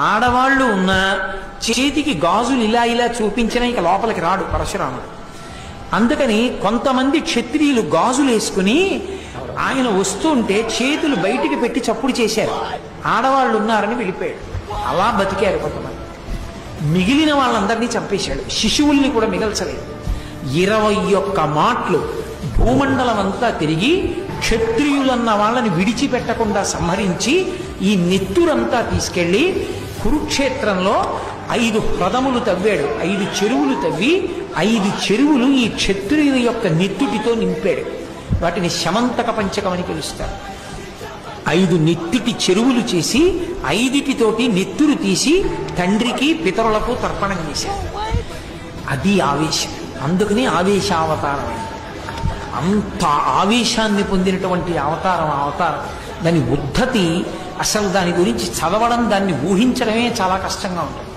ఆడవాళ్ళు ఉన్న చేతికి గాజులు ఇలా ఇలా చూపించినా ఇక లోపలికి రాడు పరశురాముడు. అందుకని కొంతమంది క్షత్రియులు గాజులు వేసుకుని ఆయన వస్తుంటే చేతులు బయటికి పెట్టి చప్పుడు చేశారు. ఆడవాళ్ళు ఉన్నారని వెళ్ళిపోయాడు. అలా బతికారు కొంతమంది. మిగిలిన వాళ్ళందరినీ చంపేశాడు. శిశువుల్ని కూడా మిగల్చలేదు. 21 మాటలు భూమండలం అంతా తిరిగి క్షత్రియులన్న వాళ్ళని విడిచిపెట్టకుండా సంహరించి ఈ నెత్తురంతా తీసుకెళ్లి కురుక్షేత్రంలో 5 హ్రదములు తవ్వాడు. 5 చెరువులు తవ్వి 5 చెరువులు ఈ క్షత్రియుల యొక్క నెత్తుటితో నింపాడు. వాటిని శమంతక పంచకం అని పిలుస్తారు. 5 నెత్తుటి చెరువులు చేసి 5 నెత్తురు తీసి తండ్రికి పితరులకు తర్పణం చేశాడు. అది ఆవేశం. అందుకని ఆవేశావతారం. అంత ఆవేశాన్ని పొందినటువంటి అవతారం. దాని ఉద్ధతి అసలు దాని గురించి చదవడం, దాన్ని ఊహించడమే చాలా కష్టంగా ఉంటుంది.